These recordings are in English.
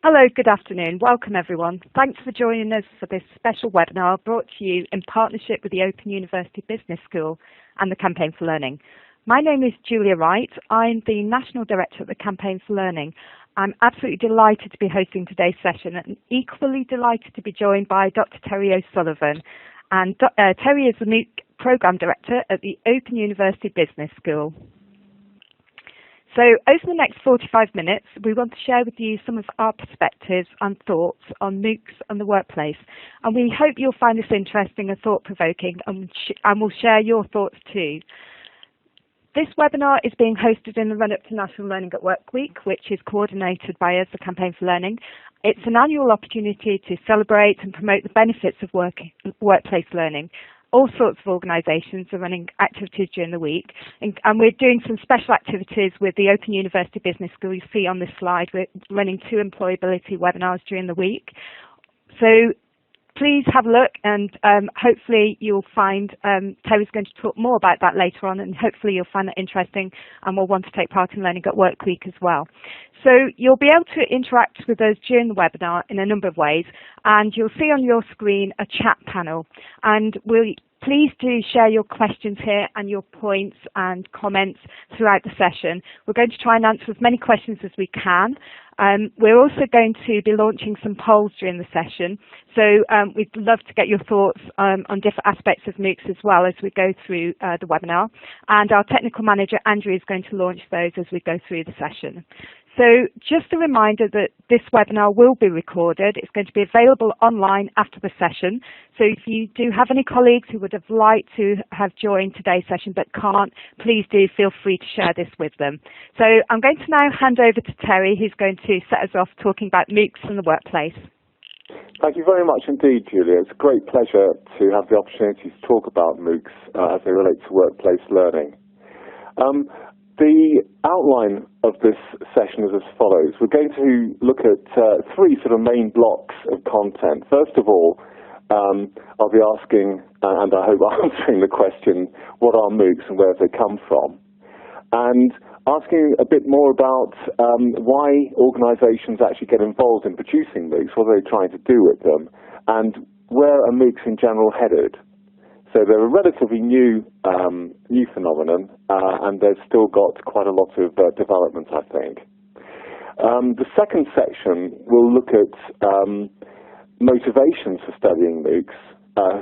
Hello, good afternoon. Welcome everyone. Thanks for joining us for this special webinar brought to you in partnership with the Open University Business School and the Campaign for Learning. My name is Julia Wright. I'm the National Director of the Campaign for Learning. I'm absolutely delighted to be hosting today's session and equally delighted to be joined by Dr. Terry O'Sullivan. And Terry is the MOOC Programme Director at the Open University Business School. So over the next 45 minutes, we want to share with you some of our perspectives and thoughts on MOOCs and the workplace. And we hope you'll find this interesting and thought-provoking, and we'll share your thoughts too. This webinar is being hosted in the run-up to National Learning at Work Week, which is coordinated by us, the Campaign for Learning. It's an annual opportunity to celebrate and promote the benefits of workplace learning. All sorts of organisations are running activities during the week, and we're doing some special activities with the Open University Business School. You see on this slide, we're running 2 employability webinars during the week. So please have a look, and hopefully you'll find Terry's going to talk more about that later on, and hopefully you'll find that interesting and will want to take part in Learning at Work Week as well. So you'll be able to interact with us during the webinar in a number of ways, and you'll see on your screen a chat panel, and please do share your questions here and your points and comments throughout the session. We're going to try and answer as many questions as we can. We're also going to be launching some polls during the session, so we'd love to get your thoughts on different aspects of MOOCs as well as we go through the webinar. And our technical manager, Andrew, is going to launch those as we go through the session. So just a reminder that this webinar will be recorded. It's going to be available online after the session. So if you do have any colleagues who would have liked to have joined today's session but can't, please do feel free to share this with them. So I'm going to now hand over to Terry, who's going to set us off talking about MOOCs and the workplace. Thank you very much indeed, Julia. It's a great pleasure to have the opportunity to talk about MOOCs as they relate to workplace learning. The outline of this session is as follows. We're going to look at 3 sort of main blocks of content. First of all, I'll be asking, and I hope answering the question, what are MOOCs and where have they come from? And asking a bit more about why organisations actually get involved in producing MOOCs, what are they trying to do with them, and where are MOOCs in general headed? So they're a relatively new phenomenon, and they've still got quite a lot of development, I think. The second section will look at motivations for studying MOOCs,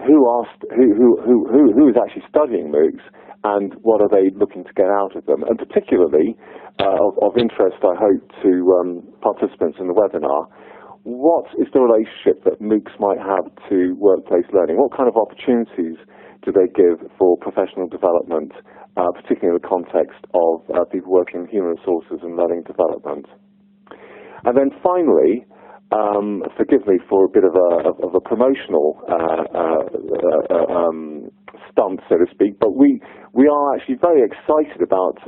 who is actually studying MOOCs, and what are they looking to get out of them, and particularly of interest, I hope, to participants in the webinar. What is the relationship that MOOCs might have to workplace learning? What kind of opportunities do they give for professional development, particularly in the context of people working in human resources and learning development? And then finally, forgive me for a bit of a promotional stunt, so to speak, but we are actually very excited about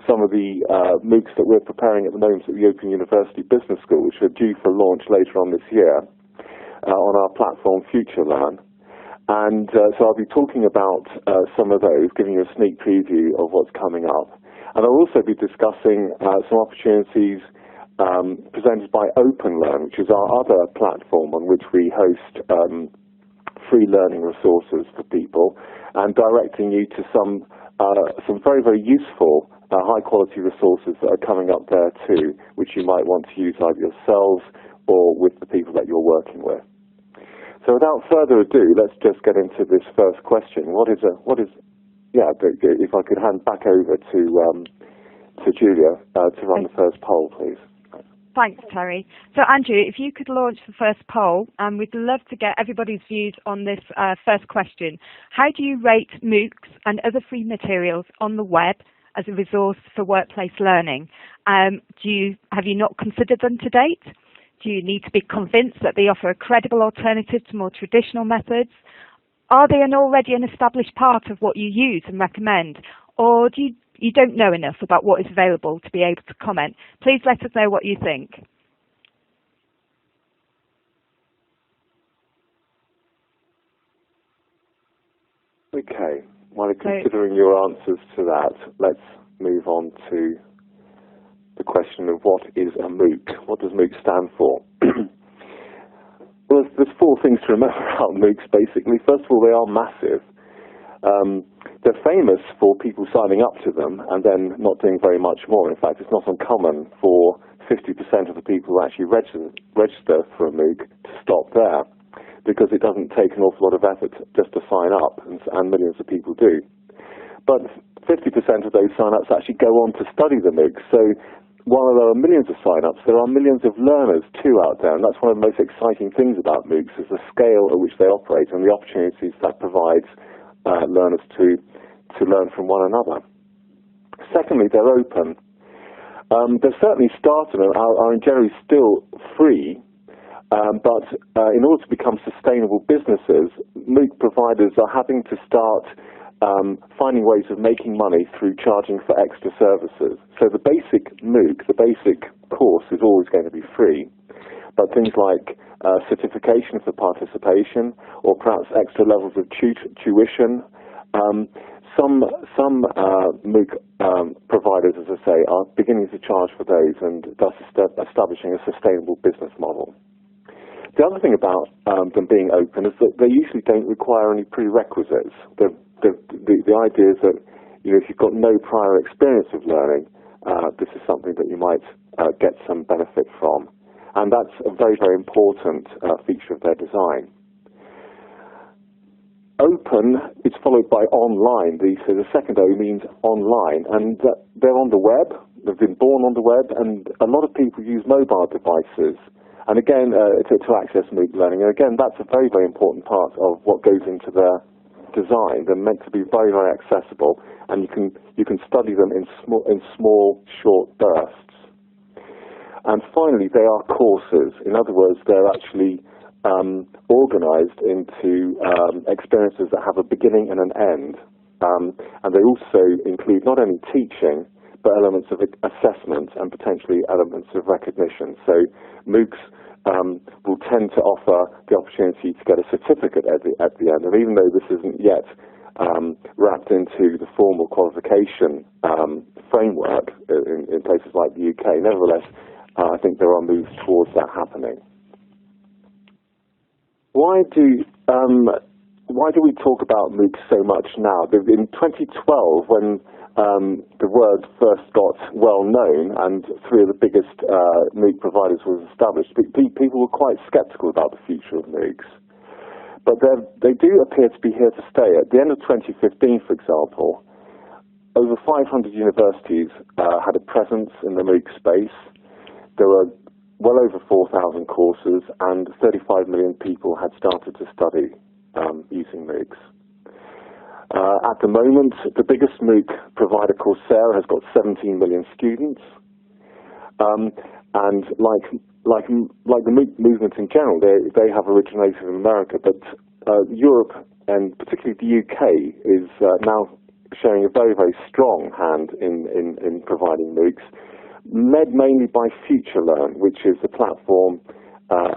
some of the MOOCs that we're preparing at the moment at the Open University Business School, which are due for launch later on this year on our platform FutureLearn. And so I'll be talking about some of those, giving you a sneak preview of what's coming up. And I'll also be discussing some opportunities presented by OpenLearn, which is our other platform on which we host free learning resources for people, and directing you to some very, very useful high-quality resources that are coming up there too, which you might want to use either yourselves or with the people that you're working with. So without further ado, let's just get into this first question. If I could hand back over to Julia to run the first poll, please. Thanks, Terry. So Andrew, if you could launch the first poll, and we'd love to get everybody's views on this first question. How do you rate MOOCs and other free materials on the web as a resource for workplace learning? Have you not considered them to date? Do you need to be convinced that they offer a credible alternative to more traditional methods? Are they already an established part of what you use and recommend? Or do you don't know enough about what is available to be able to comment? Please let us know what you think. Okay, while considering your answers to that, let's move on to the question of what is a MOOC? What does MOOC stand for? things to remember about MOOCs, basically. First of all, they are massive. They're famous for people signing up to them and then not doing very much more. In fact, it's not uncommon for 50% of the people who actually register for a MOOC to stop there, because it doesn't take an awful lot of effort just to sign up, and millions of people do. But 50% of those sign-ups actually go on to study the MOOC. So while there are millions of sign-ups, there are millions of learners too out there, and that's one of the most exciting things about MOOCs, is the scale at which they operate and the opportunities that provides learners to learn from one another. Secondly, they're open. They've certainly started and are generally still free, but in order to become sustainable businesses, MOOC providers are having to start finding ways of making money through charging for extra services. So the basic MOOC, the basic course, is always going to be free, but things like certification for participation, or perhaps extra levels of tuition. Some MOOC providers, as I say, are beginning to charge for those, and thus establishing a sustainable business model. The other thing about them being open is that they usually don't require any prerequisites. The idea is that, you know, if you've got no prior experience of learning, this is something that you might get some benefit from. And that's a very, very important feature of their design. Open is followed by online. So the second O means online, and they're on the web. They've been born on the web, and a lot of people use mobile devices. And again, to access MOOC learning. And again, that's a very, very important part of what goes into their design. They're meant to be very, very accessible, and you can study them in small, short bursts. And finally, they are courses. In other words, they're actually organized into experiences that have a beginning and an end. And they also include not only teaching, but elements of assessment and potentially elements of recognition. So MOOCs will tend to offer the opportunity to get a certificate at the end. And even though this isn't yet wrapped into the formal qualification framework in places like the UK, nevertheless, I think there are moves towards that happening. Why do we talk about MOOCs so much now? In 2012, when the word first got well known and three of the biggest MOOC providers was established, people were quite sceptical about the future of MOOCs. But they do appear to be here to stay. At the end of 2015, for example, over 500 universities had a presence in the MOOC space. There were well over 4,000 courses, and 35 million people had started to study using MOOCs. At the moment, the biggest MOOC provider, Coursera, has got 17 million students. And like the MOOC movement in general, they have originated in America, but Europe, and particularly the UK, is now showing a very, very strong hand in providing MOOCs, led mainly by FutureLearn, which is a platform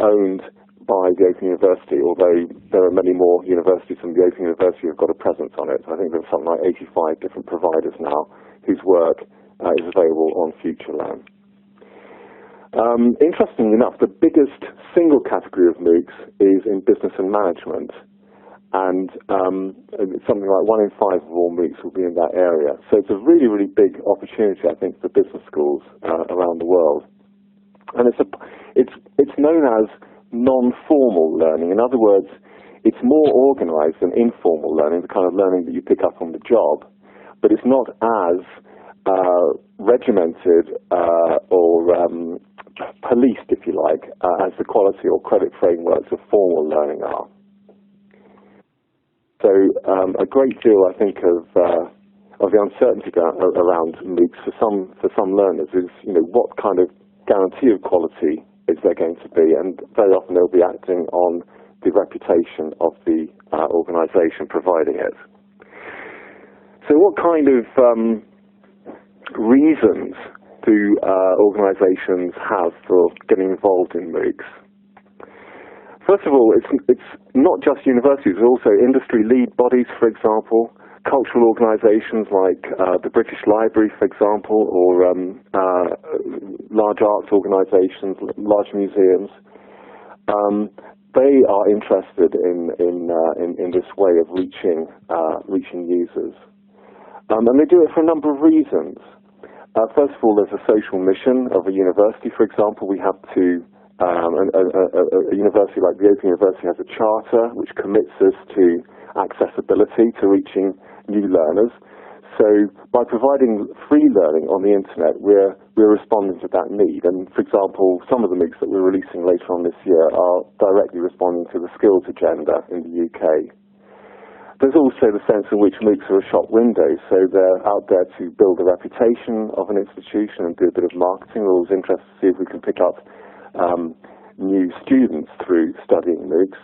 owned by the Open University, although there are many more universities than the Open University who have got a presence on it. I think there's something like 85 different providers now whose work is available on FutureLearn. Interestingly enough, the biggest single category of MOOCs is in business and management, and something like 1 in 5 of all MOOCs will be in that area. So it's a really, really big opportunity, I think, for business schools around the world. And it's known as non-formal learning. In other words, it's more organized than informal learning, the kind of learning that you pick up on the job, but it's not as regimented or policed, if you like, as the quality or credit frameworks of formal learning are. So a great deal, I think, of the uncertainty around MOOCs for some learners is, you know, what kind of guarantee of quality is there going to be, and very often they'll be acting on the reputation of the organisation providing it. So what kind of reasons do organisations have for getting involved in MOOCs? First of all, it's not just universities, there's also industry lead bodies, for example, cultural organisations like the British Library, for example, or large arts organisations, large museums. they are interested in this way of reaching users, and they do it for a number of reasons. First of all, there's a social mission of a university. For example, we have to a university like the Open University has a charter which commits us to accessibility, to reaching new learners. So by providing free learning on the internet, we're responding to that need. And for example, some of the MOOCs that we're releasing later on this year are directly responding to the skills agenda in the UK. There's also the sense in which MOOCs are a shop window, so they're out there to build the reputation of an institution and do a bit of marketing. We're always interested to see if we can pick up new students through studying MOOCs.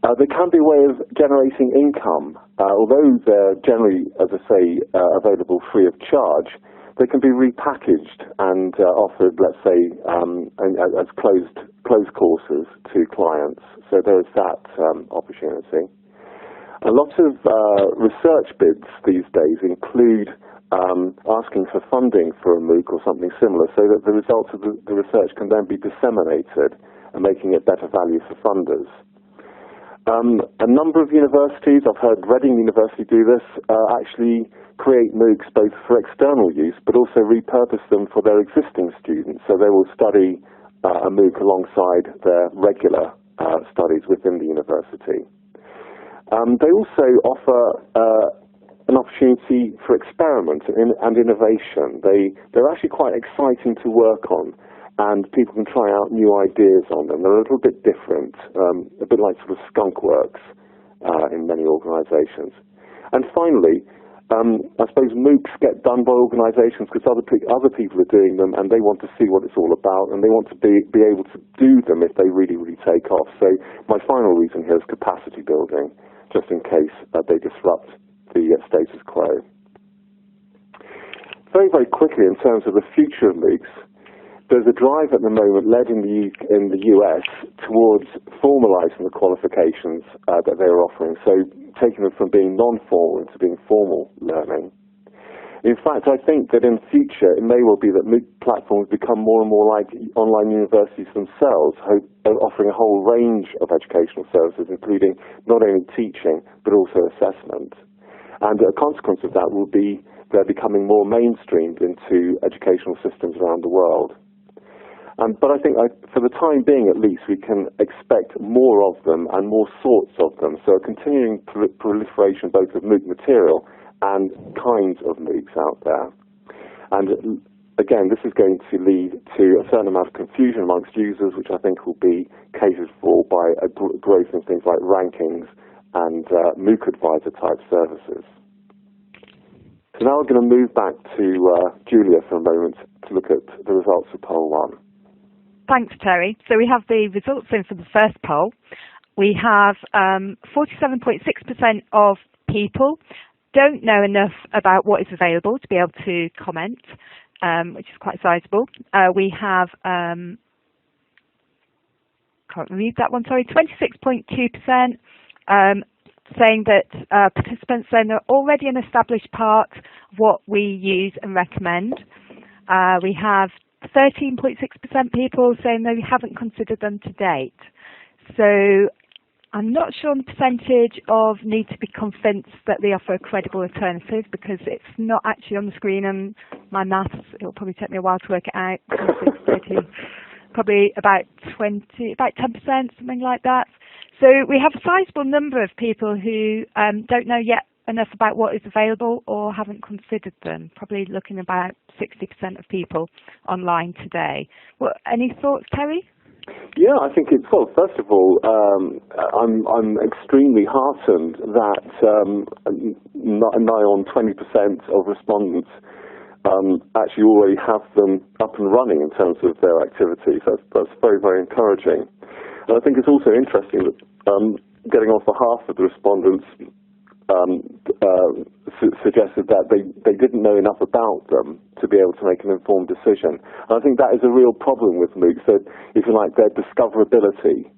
They can be a way of generating income. Although they're generally, as I say, available free of charge, they can be repackaged and offered, let's say, as closed courses to clients. So there's that opportunity. A lot of research bids these days include asking for funding for a MOOC or something similar, so that the results of the research can then be disseminated and making it better value for funders. A number of universities, I've heard Reading University do this, actually create MOOCs both for external use but also repurpose them for their existing students. So they will study a MOOC alongside their regular studies within the university. They also offer an opportunity for experiment and innovation. They're actually quite exciting to work on, and people can try out new ideas on them. They're a little bit different, a bit like sort of skunk works in many organisations. And finally, I suppose MOOCs get done by organisations because other people are doing them, and they want to see what it's all about, and they want to be able to do them if they really, really take off. So my final reason here is capacity building, just in case they disrupt the status quo. Very, very quickly, in terms of the future of MOOCs, there's a drive at the moment led in the US towards formalising the qualifications that they're offering, so taking them from being non-formal into being formal learning. In fact, I think that in the future it may well be that MOOC platforms become more and more like online universities themselves, offering a whole range of educational services, including not only teaching but also assessment. And a consequence of that will be they're becoming more mainstreamed into educational systems around the world. But I think for the time being at least, we can expect more of them and more sorts of them. So a continuing proliferation both of MOOC material and kinds of MOOCs out there. And again, this is going to lead to a certain amount of confusion amongst users, which I think will be catered for by a growth in things like rankings and MOOC advisor type services. So now we're going to move back to Julia for a moment to look at the results of poll 1. Thanks, Terry. So we have the results in for the first poll. We have 47.6% of people don't know enough about what is available to be able to comment, which is quite sizable. We have, can't read that one, sorry, 26.2% saying that participants saying they're already an established part of what we use and recommend. We have 13.6% people saying they haven't considered them to date. So I'm not sure on the percentage of need to be convinced that they offer a credible alternative, because it's not actually on the screen, and my maths, it'll probably take me a while to work it out. Probably about 10%, something like that. So we have a sizable number of people who don't know yet enough about what is available or haven't considered them, probably looking about 60% of people online today. Well, any thoughts, Terry? Yeah, I think it's, well, first of all, I'm extremely heartened that nigh on 20% of respondents actually already have them up and running in terms of their activities. That's very, very encouraging. And I think it's also interesting that getting on for half of the respondents suggested that they didn't know enough about them to be able to make an informed decision. And I think that is a real problem with MOOCs, that, if you like, their discoverability.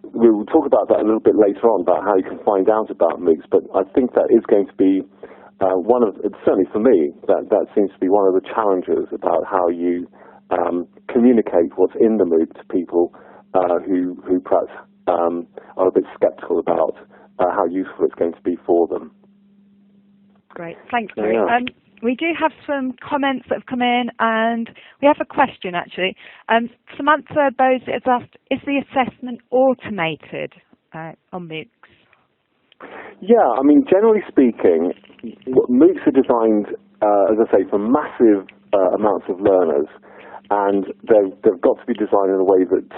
We will talk about that a little bit later on, about how you can find out about MOOCs, but I think that is going to be one of, certainly for me, that seems to be one of the challenges about how you communicate what's in the MOOC to people who perhaps are a bit sceptical about how useful it's going to be for them. Great, thanks, Mary. Yeah. We do have some comments that have come in, and we have a question actually. Samantha Bose has asked, is the assessment automated on MOOCs? Yeah, I mean, generally speaking, MOOCs are designed, as I say, for massive amounts of learners, and they've got to be designed in a way that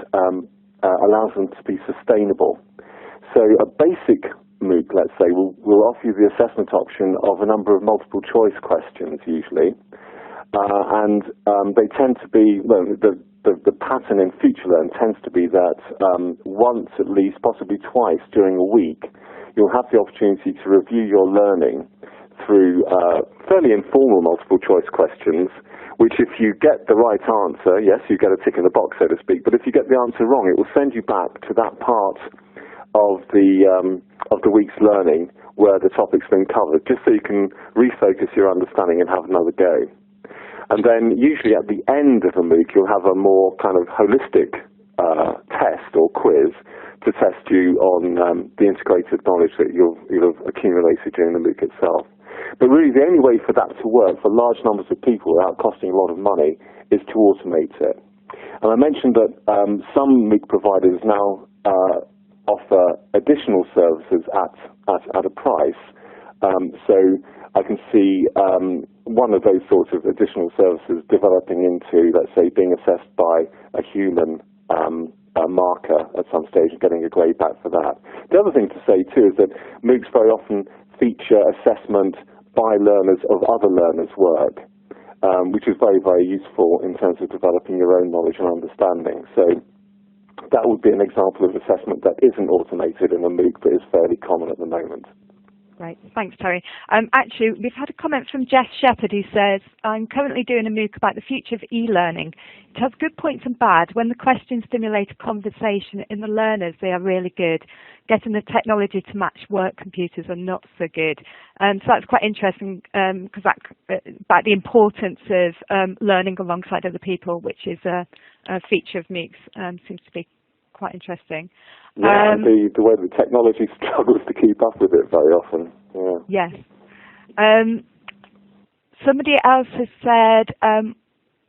allows them to be sustainable. So a basic MOOC, let's say, will offer you the assessment option of a number of multiple choice questions usually, and they tend to be, well, the pattern in FutureLearn tends to be that once at least, possibly twice during a week, you'll have the opportunity to review your learning through fairly informal multiple choice questions, which if you get the right answer, yes, you get a tick in the box, so to speak, but if you get the answer wrong, it will send you back to that part of the week's learning where the topic's been covered, just so you can refocus your understanding and have another go. And then usually at the end of a MOOC, you'll have a more kind of holistic test or quiz to test you on the integrated knowledge that you'll have accumulated during the MOOC itself. But really, the only way for that to work for large numbers of people without costing a lot of money is to automate it. And I mentioned that some MOOC providers now offer additional services at a price. So I can see one of those sorts of additional services developing into, let's say, being assessed by a human marker at some stage and getting a grade back for that. The other thing to say too is that MOOCs very often feature assessment by learners of other learners' work, which is very, very useful in terms of developing your own knowledge and understanding. So that would be an example of assessment that isn't automated in a MOOC but is fairly common at the moment. Right, thanks, Terry. Actually, we've had a comment from Jess Shepherd who says, I'm currently doing a MOOC about the future of e-learning. It has good points and bad. When the questions stimulate a conversation in the learners, they are really good. Getting the technology to match work computers are not so good. So that's quite interesting because about the importance of learning alongside other people, which is a feature of MOOCs, seems to be quite interesting. Yeah, the way the technology struggles to keep up with it very often. Yeah. Yes. Somebody else has said,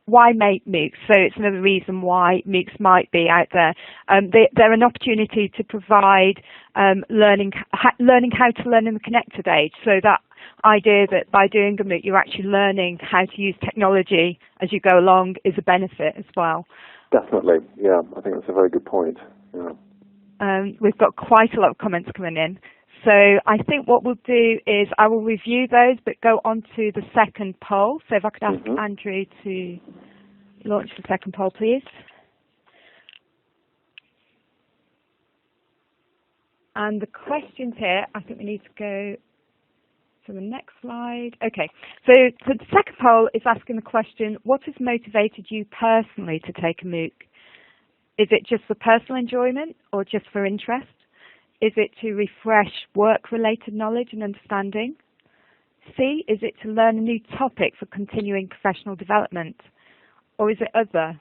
why make MOOCs? So it's another reason why MOOCs might be out there. They're an opportunity to provide learning how to learn in the connected age. So that idea that by doing a MOOC, you're actually learning how to use technology as you go along is a benefit as well. Definitely, yeah. I think that's a very good point. Yeah. We've got quite a lot of comments coming in. So I think what we'll do is I will review those, but go on to the second poll. So if I could ask Andrew to launch the second poll, please. And the questions here, I think we need to go to the next slide. Okay, so the second poll is asking the question, what has motivated you personally to take a MOOC? Is it just for personal enjoyment or just for interest? Is it to refresh work-related knowledge and understanding? C, is it to learn a new topic for continuing professional development? Or is it other?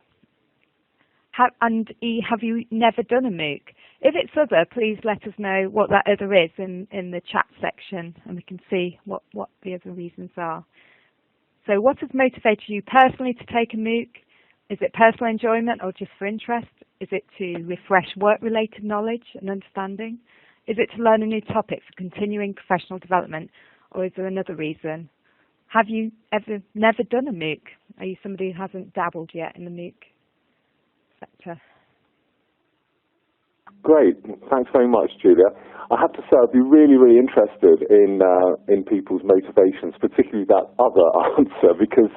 And E, have you never done a MOOC? If it's other, please let us know what that other is in the chat section, and we can see what the other reasons are. So what has motivated you personally to take a MOOC? Is it personal enjoyment or just for interest? Is it to refresh work-related knowledge and understanding? Is it to learn a new topic for continuing professional development? Or is there another reason? Have you ever never done a MOOC? Are you somebody who hasn't dabbled yet in the MOOC sector? Great. Thanks very much, Julia. I have to say I'd be really, really interested in people's motivations, particularly that other answer, because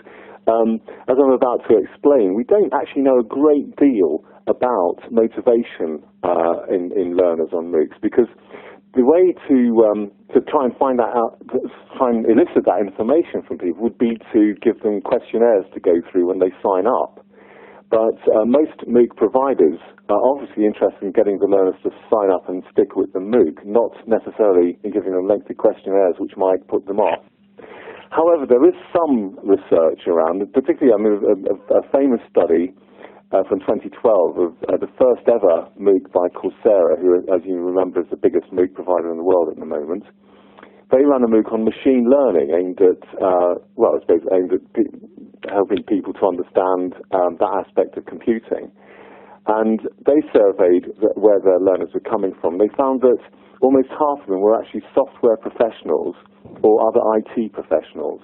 as I'm about to explain, we don't actually know a great deal about motivation in learners on MOOCs, because the way to try and find that out, try and elicit that information from people would be to give them questionnaires to go through when they sign up. But most MOOC providers are obviously interested in getting the learners to sign up and stick with the MOOC, not necessarily in giving them lengthy questionnaires which might put them off. However, there is some research around, particularly a famous study from 2012 of the first ever MOOC by Coursera, who, as you remember, is the biggest MOOC provider in the world at the moment. They ran a MOOC on machine learning aimed at, helping people to understand that aspect of computing. And they surveyed where their learners were coming from. They found that almost half of them were actually software professionals or other IT professionals.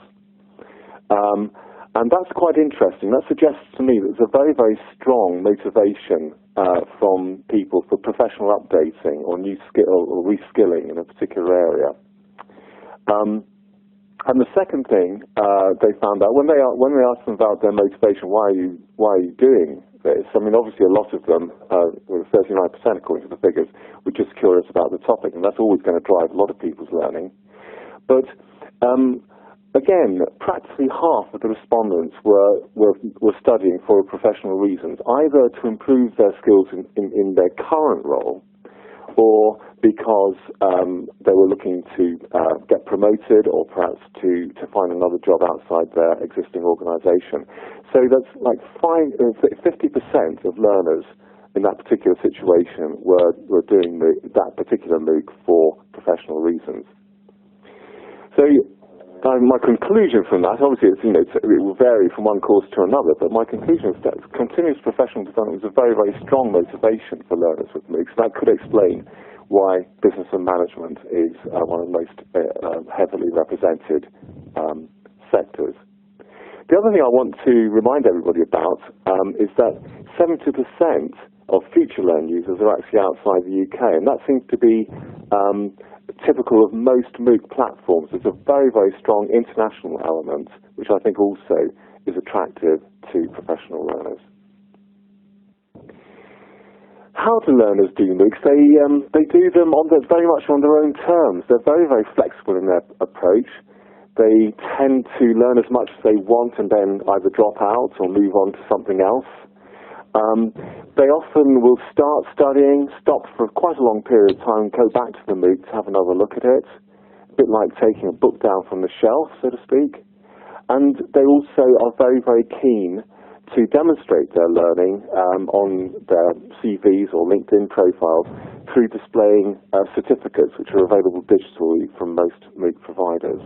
And that's quite interesting. That suggests to me that there's a very, very strong motivation from people for professional updating or new skill or reskilling in a particular area. And the second thing they found out when they asked them about their motivation, why are you doing this? I mean, obviously a lot of them, 39% according to the figures, were just curious about the topic, and that's always going to drive a lot of people's learning. But again, practically half of the respondents were studying for professional reasons, either to improve their skills in their current role, or because they were looking to get promoted, or perhaps to find another job outside their existing organisation. So that's like 50% of learners in that particular situation were doing that particular MOOC for professional reasons. So my conclusion from that, obviously, it will vary from one course to another, but my conclusion is that continuous professional development is a very, very strong motivation for learners with MOOCs. That could explain why business and management is one of the most heavily represented sectors. The other thing I want to remind everybody about is that 70% of future learn users are actually outside the UK, and that seems to be typical of most MOOC platforms. There's a very, very strong international element, which I think also is attractive to professional learners. How do learners do MOOCs? They do them very much on their own terms. They're very, very flexible in their approach. They tend to learn as much as they want and then either drop out or move on to something else. They often will start studying, stop for quite a long period of time, go back to the MOOC to have another look at it, a bit like taking a book down from the shelf, so to speak. And they also are very, very keen to demonstrate their learning on their CVs or LinkedIn profiles through displaying certificates which are available digitally from most MOOC providers.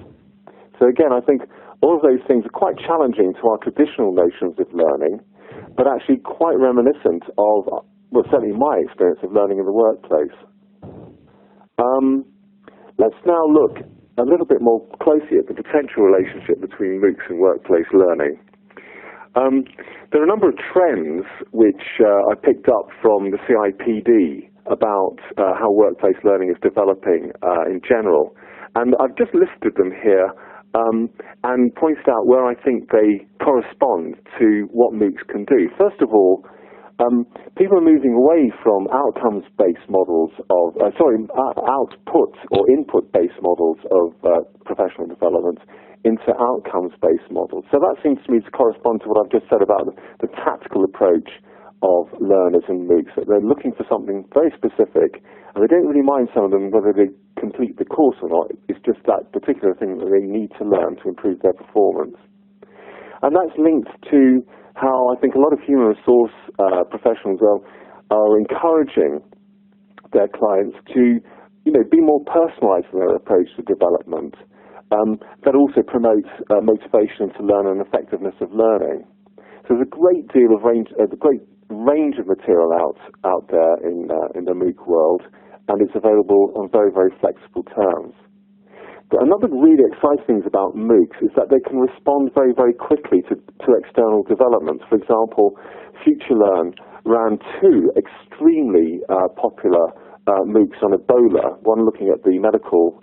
So again, I think all of those things are quite challenging to our traditional notions of learning, but actually quite reminiscent of, well, certainly my experience of learning in the workplace. Let's now look a little bit more closely at the potential relationship between MOOCs and workplace learning. There are a number of trends which I picked up from the CIPD about how workplace learning is developing in general, and I've just listed them here and pointed out where I think they correspond to what MOOCs can do. First of all, people are moving away from outcomes-based models of, output or input-based models of professional development into outcomes-based models. So that seems to me to correspond to what I've just said about the tactical approach of learners in MOOCs, that they're looking for something very specific, and they don't really mind, some of them, whether they complete the course or not. It's just that particular thing that they need to learn to improve their performance. And that's linked to how I think a lot of human resource professionals are encouraging their clients to, be more personalised in their approach to development. That also promotes motivation to learn and effectiveness of learning. So there's a great deal of range of material out there in the MOOC world, and it's available on very, very flexible terms. But another really exciting thing about MOOCs is that they can respond very, very quickly to external developments. For example, FutureLearn ran two extremely popular MOOCs on Ebola, one looking at the medical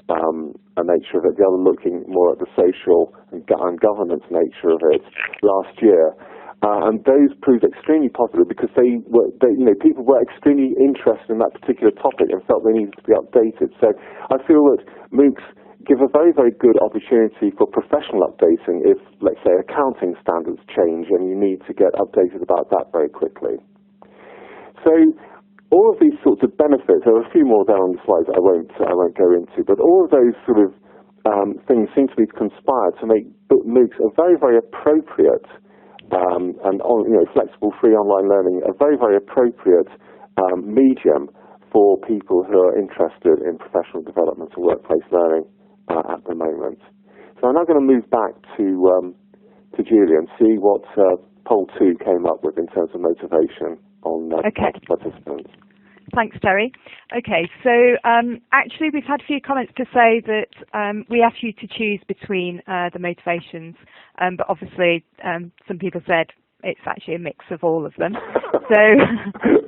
nature of it, the other looking more at the social and governance nature of it last year. And those proved extremely popular because people were extremely interested in that particular topic and felt they needed to be updated. So I feel that MOOCs give a very, very good opportunity for professional updating if, let's say, accounting standards change and you need to get updated about that very quickly. So all of these sorts of benefits, there are a few more there on the slides that I won't go into, but all of those sort of things seem to be conspired to make MOOCs a very, very appropriate and flexible free online learning, a very, very appropriate medium for people who are interested in professional development and workplace learning at the moment. So I'm now going to move back to Julia and see what poll 2 came up with in terms of motivation on participants. Thanks, Terry. Okay, so actually we've had a few comments to say that we asked you to choose between the motivations, but obviously some people said it's actually a mix of all of them. So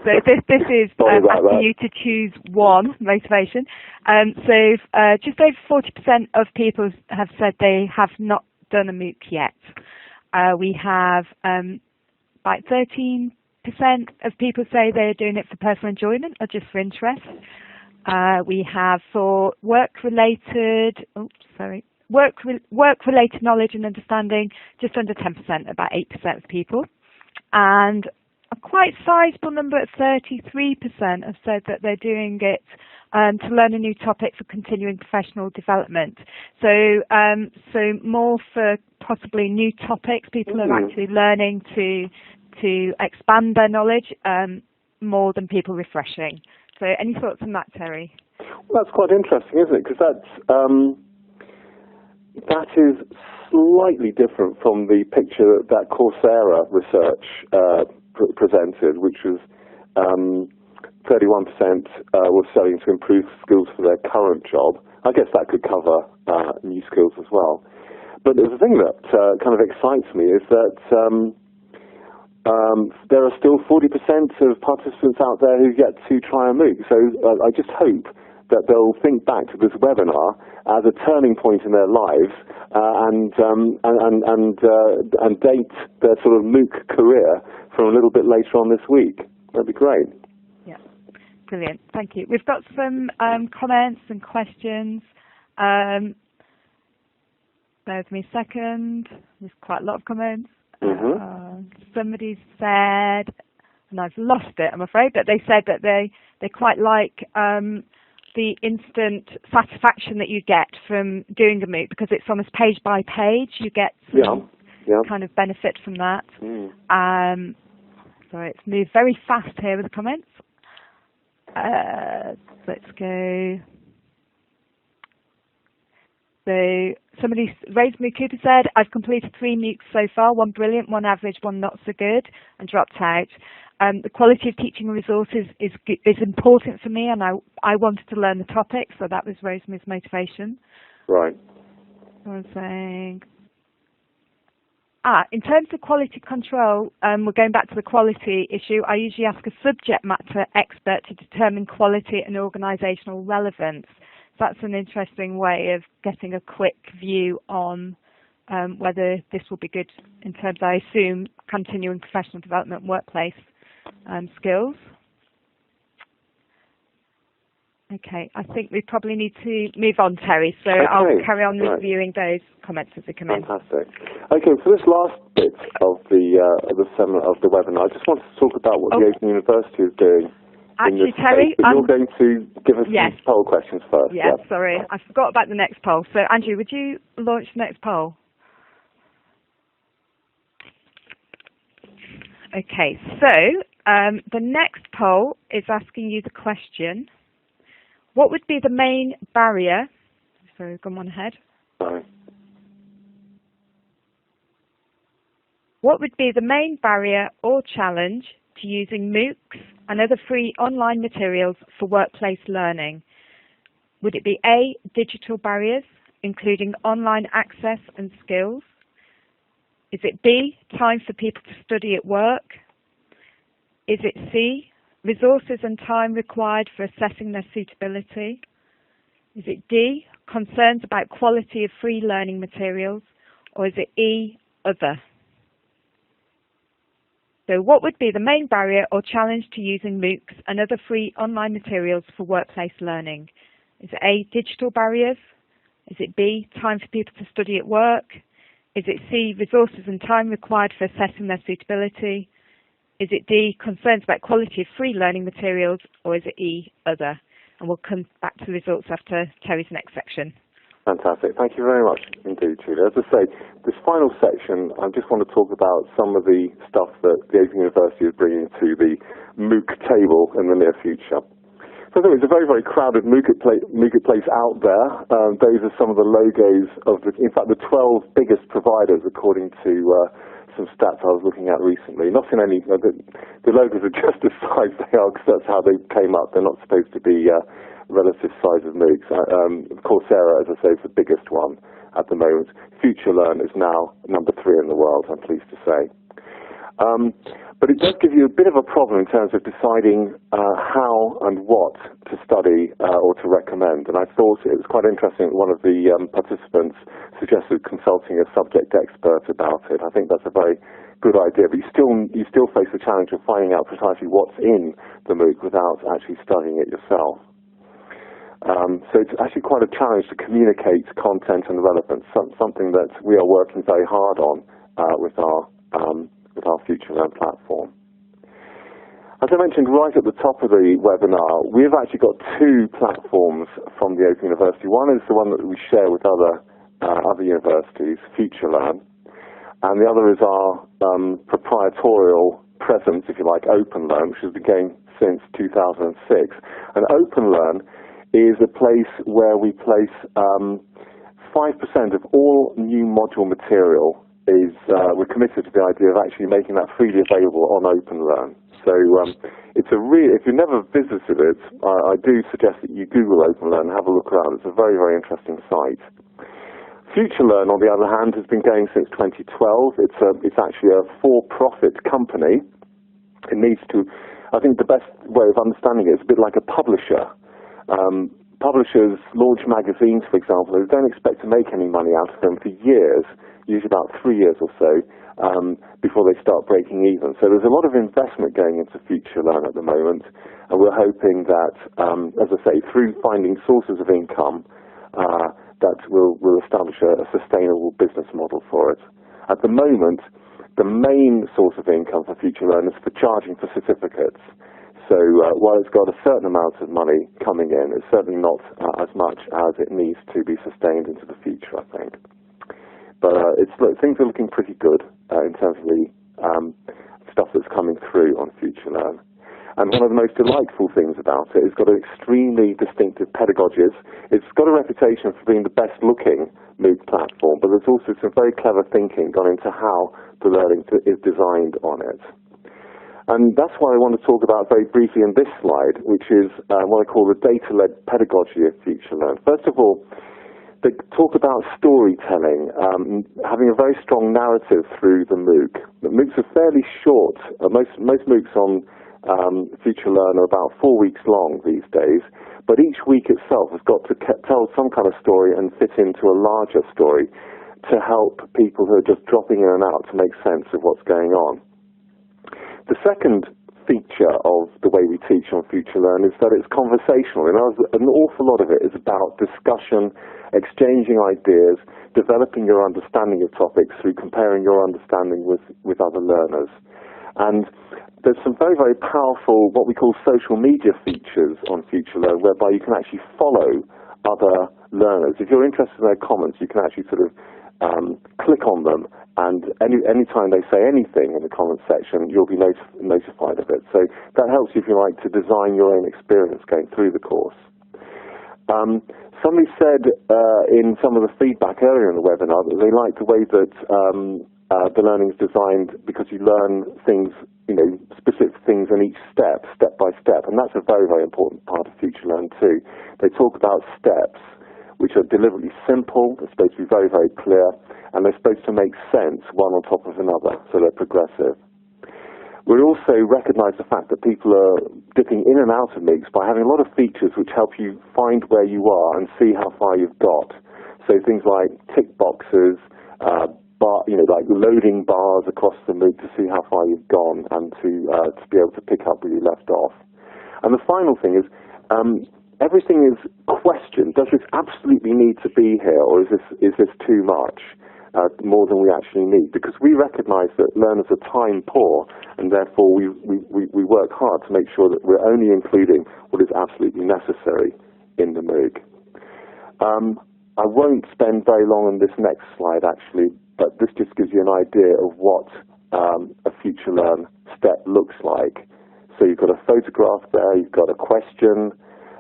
this is asking you to choose one motivation. So just over 40% of people have said they have not done a MOOC yet. We have about 13% of people say they're doing it for personal enjoyment or just for interest. We have for work-related knowledge and understanding, just under 10%, about 8% of people. And a quite sizable number of 33% have said that they're doing it to learn a new topic for continuing professional development. So more for possibly new topics. People are actually learning to expand their knowledge more than people refreshing. So any thoughts on that, Terry? Well, that's quite interesting, isn't it? Because that is slightly different from the picture that Coursera research presented, which was 31% were studying to improve skills for their current job. I guess that could cover new skills as well. But the thing that kind of excites me is that there are still 40% of participants out there who get to try a MOOC. So I just hope that they'll think back to this webinar as a turning point in their lives and date their sort of MOOC career from a little bit later on this week. That'd be great. Yeah, brilliant. Thank you. We've got some comments and questions. Bear with me a second. There's quite a lot of comments. Somebody said, and I've lost it, I'm afraid, but they said that they quite like the instant satisfaction that you get from doing a MOOC because it's almost page by page. You get some kind of benefit from that. Sorry, it's moved very fast here with the comments. Let's go. So somebody, Rosemary Cooper said, I've completed 3 MOOCs so far, 1 brilliant, 1 average, 1 not so good, and dropped out. The quality of teaching resources is important for me, and I wanted to learn the topic, so that was Rosemary's motivation. Right. I was saying, in terms of quality control, we're going back to the quality issue. I usually ask a subject matter expert to determine quality and organisational relevance. That's an interesting way of getting a quick view on whether this will be good in terms, I assume, continuing professional development and workplace skills. Okay, I think we probably need to move on, Terry, so okay. I'll carry on reviewing those comments as they come in. Fantastic. Okay, for this last bit of the seminar, of the webinar, I just wanted to talk about what the Open University is doing. Actually, Terry, you're going to give us some poll questions first. Yeah, sorry, I forgot about the next poll. So, Andrew, would you launch the next poll? Okay, so the next poll is asking you the question, what would be the main barrier? Sorry, go on ahead. Sorry. What would be the main barrier or challenge to using MOOCs and other free online materials for workplace learning? Would it be A, digital barriers, including online access and skills? Is it B, time for people to study at work? Is it C, resources and time required for assessing their suitability? Is it D, concerns about quality of free learning materials? Or is it E, other? So what would be the main barrier or challenge to using MOOCs and other free online materials for workplace learning? Is it A, digital barriers? Is it B, time for people to study at work? Is it C, resources and time required for assessing their suitability? Is it D, concerns about quality of free learning materials? Or is it E, other? And we'll come back to the results after Terry's next section. Fantastic. Thank you very much indeed, Julia. As I say, this final section, I just want to talk about some of the stuff that the Open University is bringing to the MOOC table in the near future. So it's a very, very crowded MOOC place out there. Those are some of the logos of, in fact, the 12 biggest providers according to some stats I was looking at recently. Not in any, the logos are just the size they are because that's how they came up. They're not supposed to be relative size of MOOCs. Coursera, as I say, is the biggest one at the moment. FutureLearn is now number 3 in the world, I'm pleased to say. But it does give you a bit of a problem in terms of deciding how and what to study or to recommend. And I thought it was quite interesting that one of the participants suggested consulting a subject expert about it. I think that's a very good idea, but you still face the challenge of finding out precisely what's in the MOOC without actually studying it yourself. So it's actually quite a challenge to communicate content and relevance, something that we are working very hard on with our FutureLearn platform. As I mentioned right at the top of the webinar, we've actually got 2 platforms from the Open University. One is the one that we share with other universities, FutureLearn, and the other is our proprietorial presence, if you like, OpenLearn, which has been going since 2006. And OpenLearn is a place where we place 5% of all new module material is, we're committed to the idea of actually making that freely available on OpenLearn. So it's a if you've never visited it, I do suggest that you Google OpenLearn and have a look around. It's a very, very interesting site. FutureLearn, on the other hand, has been going since 2012. It's actually a for-profit company. It needs to, I think the best way of understanding it is a bit like a publisher. Publishers launch magazines, for example, they don't expect to make any money out of them for years, usually about 3 years or so, before they start breaking even. So there's a lot of investment going into FutureLearn at the moment, and we're hoping that, as I say, through finding sources of income, that we'll establish a sustainable business model for it. At the moment, the main source of income for FutureLearn is for charging for certificates. So while it's got a certain amount of money coming in, it's certainly not as much as it needs to be sustained into the future, I think. But things are looking pretty good in terms of the stuff that's coming through on FutureLearn. And one of the most delightful things about it, it's got an extremely distinctive pedagogies. It's got a reputation for being the best-looking MOOC platform, but there's also some very clever thinking gone into how the learning is designed on it. And that's what I want to talk about very briefly in this slide, which is what I call the data-led pedagogy of FutureLearn. First of all, they talk about storytelling, having a very strong narrative through the MOOC. The MOOCs are fairly short. Most MOOCs on FutureLearn are about 4 weeks long these days, but each week itself has got to tell some kind of story and fit into a larger story to help people who are just dropping in and out to make sense of what's going on. The second feature of the way we teach on FutureLearn is that it's conversational. And an awful lot of it is about discussion, exchanging ideas, developing your understanding of topics through comparing your understanding with other learners. And there's some very, very powerful, what we call social media features on FutureLearn, whereby you can actually follow other learners. If you're interested in their comments, you can actually sort of click on them, and any time they say anything in the comments section, you'll be notified of it. So that helps you, if you like, to design your own experience going through the course. Somebody said in some of the feedback earlier in the webinar that they like the way that the learning is designed because you learn things, specific things in each step by step, and that's a very, very important part of FutureLearn too. They talk about steps, which are deliberately simple, they're supposed to be very, very clear, and they're supposed to make sense one on top of another, so they're progressive. We also recognize the fact that people are dipping in and out of MOOCs by having a lot of features which help you find where you are and see how far you've got. So things like tick boxes, like loading bars across the MOOC to see how far you've gone and to be able to pick up where you left off. And the final thing is, everything is questioned. Does this absolutely need to be here, or is this too much, more than we actually need? Because we recognize that learners are time poor, and therefore we work hard to make sure that we're only including what is absolutely necessary in the MOOC. I won't spend very long on this next slide actually, but this just gives you an idea of what a Future Learn step looks like. So you've got a photograph there, you've got a question,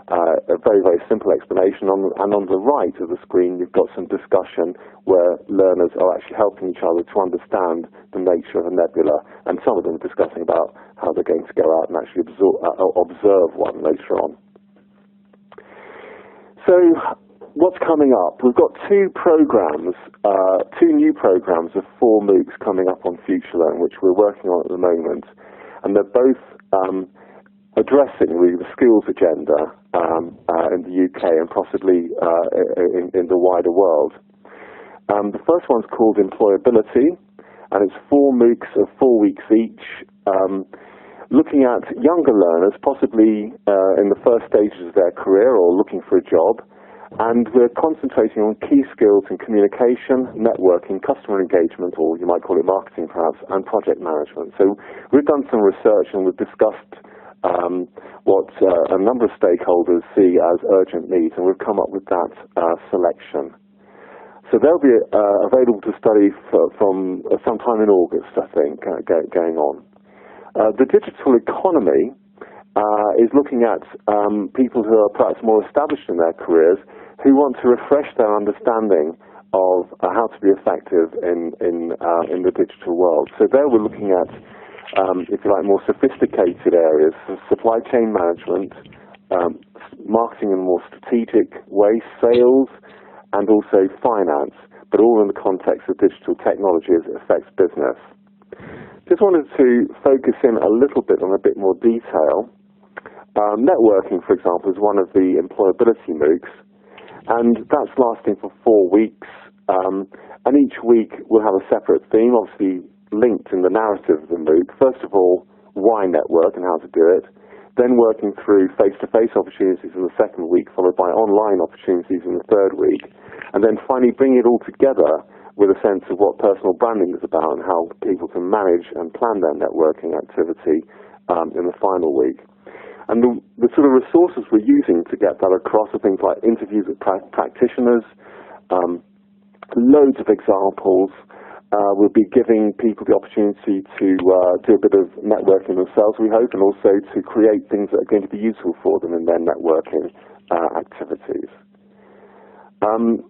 a very, very simple explanation, and on the right of the screen you've got some discussion where learners are actually helping each other to understand the nature of a nebula, and some of them are discussing about how they're going to go out and actually observe one later on. So what's coming up? We've got two new programs of 4 MOOCs coming up on Future Learn, which we're working on at the moment, and they're both addressing really the skills agenda in the UK and possibly in the wider world. The first one's called Employability, and it's 4 MOOCs of 4 weeks each, looking at younger learners, possibly in the first stages of their career or looking for a job, and we're concentrating on key skills in communication, networking, customer engagement, or you might call it marketing perhaps, and project management. So we've done some research and we've discussed what a number of stakeholders see as urgent needs, and we've come up with that selection. So they'll be available to study from sometime in August, I think, going on. The digital economy is looking at people who are perhaps more established in their careers who want to refresh their understanding of how to be effective in the digital world. So there we're looking at, if you like, more sophisticated areas, supply chain management, marketing in a more strategic way, sales, and also finance, but all in the context of digital technology as it affects business. Just wanted to focus in a little bit on a bit more detail. Networking, for example, is one of the employability MOOCs, and that's lasting for 4 weeks. And each week we'll have a separate theme, obviously linked in the narrative of the MOOC. First of all, why network and how to do it. Then working through face-to-face opportunities in the second week, followed by online opportunities in the third week. And then finally bringing it all together with a sense of what personal branding is about and how people can manage and plan their networking activity in the final week. And the sort of resources we're using to get that across are things like interviews with practitioners, loads of examples. We'll be giving people the opportunity to do a bit of networking themselves, we hope, and also to create things that are going to be useful for them in their networking activities.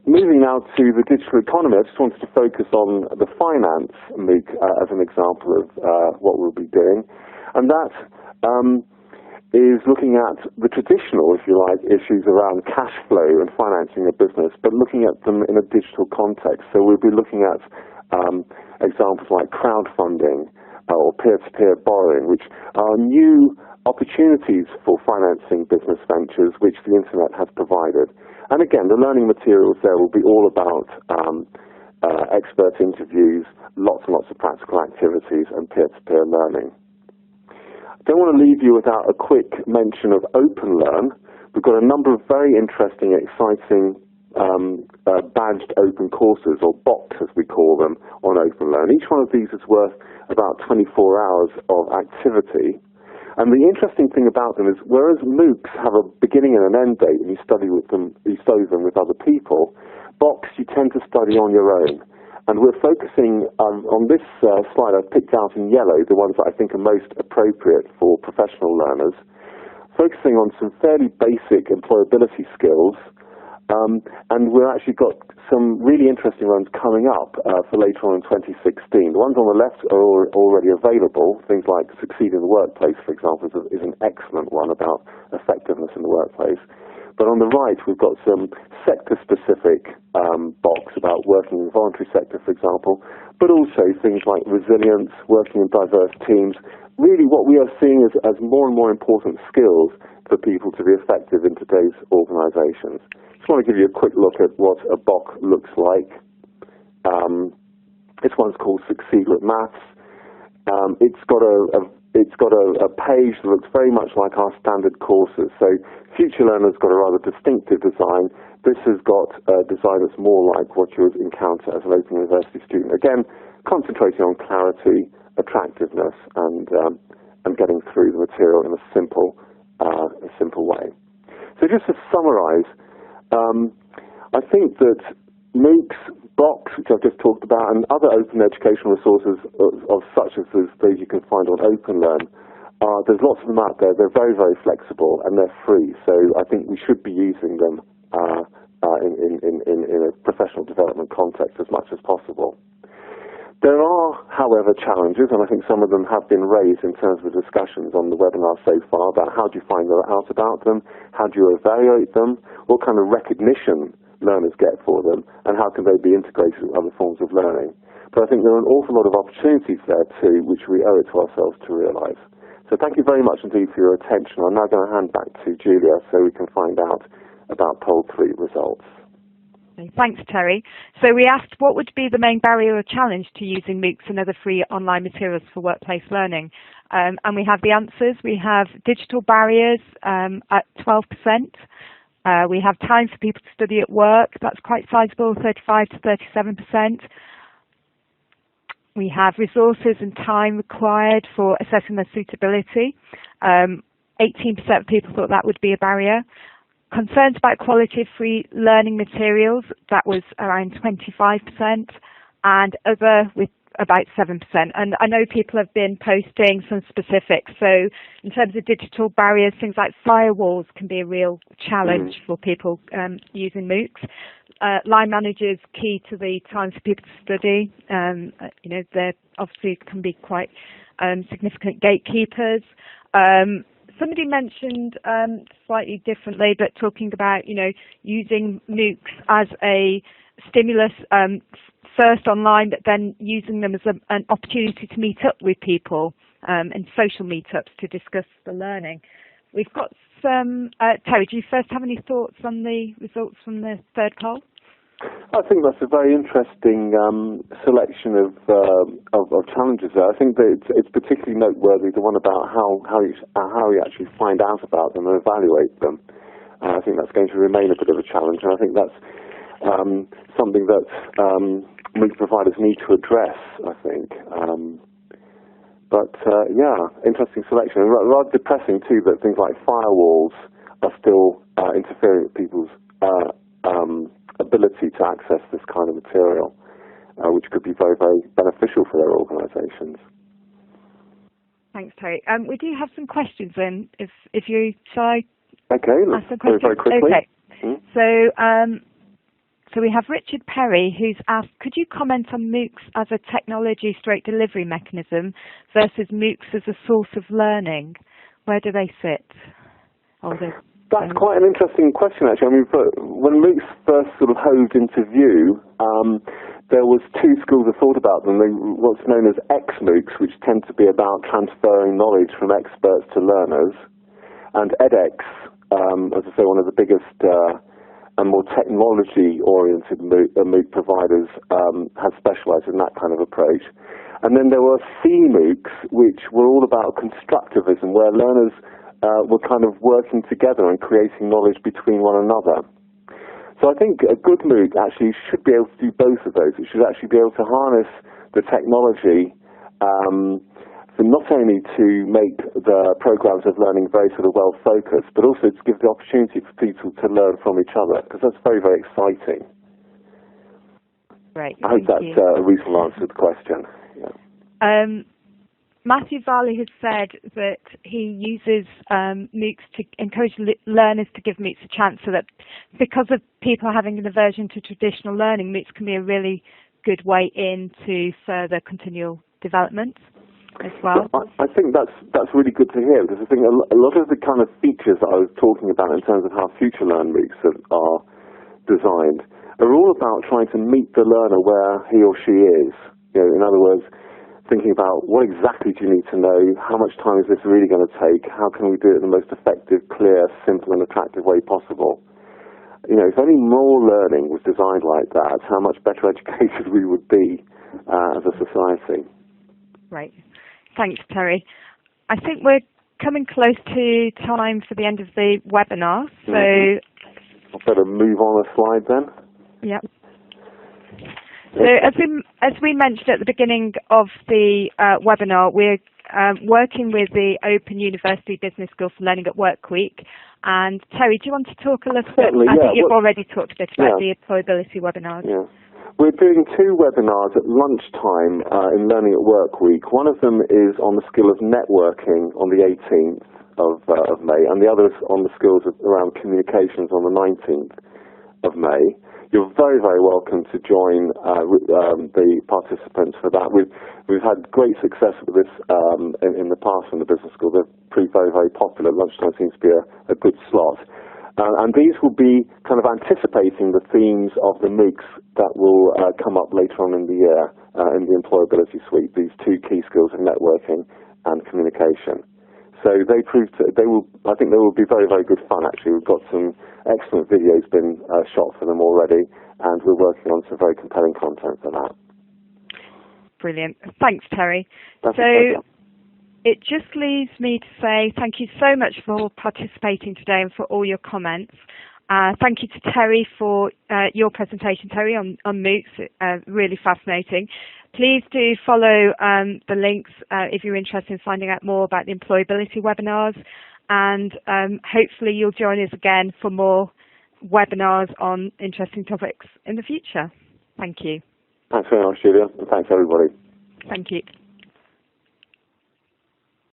Moving now to the digital economy, I just wanted to focus on the finance MOOC as an example of what we'll be doing. And that is looking at the traditional, if you like, issues around cash flow and financing a business, but looking at them in a digital context. So we'll be looking at examples like crowdfunding or peer-to-peer borrowing, which are new opportunities for financing business ventures which the internet has provided. And again, the learning materials there will be all about expert interviews, lots and lots of practical activities, and peer-to-peer learning. I don't want to leave you without a quick mention of Open Learn. We've got a number of very interesting, exciting badged open courses, or BOCs as we call them, on Open Learn. Each one of these is worth about 24 hours of activity. And the interesting thing about them is, whereas MOOCs have a beginning and an end date, and you study them with other people, BOCs you tend to study on your own. And we're focusing on this slide I've picked out in yellow, the ones that I think are most appropriate for professional learners, focusing on some fairly basic employability skills. And we've actually got some really interesting ones coming up for later on in 2016. The ones on the left are already available. Things like Succeed in the Workplace, for example, is an excellent one about effectiveness in the workplace. But on the right, we've got some sector-specific BOCs about working in the voluntary sector, for example, but also things like resilience, working in diverse teams, really what we are seeing as more and more important skills for people to be effective in today's organisations. Just want to give you a quick look at what a BOC looks like. This one's called Succeed with Maths. It's got a page that looks very much like our standard courses. So Future Learner's got a rather distinctive design. This has got a design that's more like what you would encounter as an Open University student. Again, concentrating on clarity, attractiveness, and getting through the material in a simple way. So just to summarise, I think that MOOCs, Box, which I've just talked about, and other open educational resources of such as those you can find on OpenLearn, there's lots of them out there. They're very, very flexible and they're free. So I think we should be using them in a professional development context as much as possible. There are, however, challenges, and I think some of them have been raised in terms of the discussions on the webinar so far about how do you find out about them, how do you evaluate them, what kind of recognition learners get for them, and how can they be integrated with other forms of learning. But I think there are an awful lot of opportunities there too, which we owe it to ourselves to realise. So thank you very much indeed for your attention. I'm now going to hand back to Julia so we can find out about poll 3 results. Thanks, Terry. So we asked what would be the main barrier or challenge to using MOOCs and other free online materials for workplace learning. And we have the answers. We have digital barriers at 12%. We have time for people to study at work. That's quite sizable, 35 to 37%. We have resources and time required for assessing their suitability. 18% of people thought that would be a barrier. Concerns about quality of free learning materials, that was around 25%, and other with about 7%. And I know people have been posting some specifics. So in terms of digital barriers, things like firewalls can be a real challenge for people using MOOCs. Line managers key to the time for people to study. They obviously can be quite significant gatekeepers. Somebody mentioned slightly differently, but talking about using MOOCs as a stimulus first online, but then using them as an opportunity to meet up with people and social meetups to discuss the learning. We've got some. Terry, do you first have any thoughts on the results from the third poll? I think that's a very interesting selection of challenges there. I think that it's particularly noteworthy, the one about how you actually find out about them and evaluate them. I think that's going to remain a bit of a challenge, and I think that's something that MOOC providers need to address, I think. Interesting selection. And rather depressing too that things like firewalls are still interfering with people's ability to access this kind of material, which could be very, very beneficial for their organisations. Thanks, Terry. We do have some questions then. If you shall okay, ask some questions? Very quickly. Okay. So we have Richard Perry who's asked, could you comment on MOOCs as a technology/delivery mechanism versus MOOCs as a source of learning? Where do they sit? That's quite an interesting question, actually. I mean, when MOOCs first sort of hove into view, there was two schools of thought about them. What's known as ex-MOOCs, which tend to be about transferring knowledge from experts to learners, and edX, as I say, one of the biggest and more technology-oriented MOOC providers has specialised in that kind of approach. And then there were C-MOOCs, which were all about constructivism, where learners were kind of working together and creating knowledge between one another. So I think a good MOOC actually should be able to do both of those. It should actually be able to harness the technology for not only to make the programs of learning very sort of well-focused, but also to give the opportunity for people to learn from each other, because that's very, very exciting. Right. I hope that's a reasonable answer to the question. Yeah. Matthew Varley has said that he uses MOOCs to encourage learners to give MOOCs a chance, so that because of people having an aversion to traditional learning, MOOCs can be a really good way into further continual development as well. I think that's really good to hear, because I think a lot of the kind of features that I was talking about in terms of how FutureLearn MOOCs are designed are all about trying to meet the learner where he or she is. In other words, thinking about what exactly do you need to know, how much time is this really going to take, how can we do it in the most effective, clear, simple and attractive way possible. If only more learning was designed like that, how much better educated we would be as a society. Right. Thanks, Terry. I think we're coming close to time for the end of the webinar, so... I'd better move on a slide then. Yep. So as we mentioned at the beginning of the webinar, we're working with the Open University Business School for Learning at Work Week. And Terry, do you want to talk a little bit? I think you've already talked a bit about the employability webinars. Yeah. We're doing 2 webinars at lunchtime in Learning at Work Week. One of them is on the skill of networking on the 18th of May, and the other is on the skills around communications on the 19th of May. You're very, very welcome to join the participants for that. We've had great success with this in the past in the business school. They've proved very, very popular. Lunchtime seems to be a good slot. And these will be kind of anticipating the themes of the MOOCs that will come up later on in the year in the employability suite, these 2 key skills of networking and communication. So I think they will be very, very good fun actually. We've got some excellent videos been shot for them already, and we're working on some very compelling content for that. Brilliant. Thanks, Terry. That's it just leaves me to say thank you so much for participating today and for all your comments. Thank you to Terry for your presentation, Terry, on MOOCs. Really fascinating. Please do follow the links if you're interested in finding out more about the employability webinars. And hopefully you'll join us again for more webinars on interesting topics in the future. Thank you. Thanks very much, Julia, and thanks everybody. Thank you.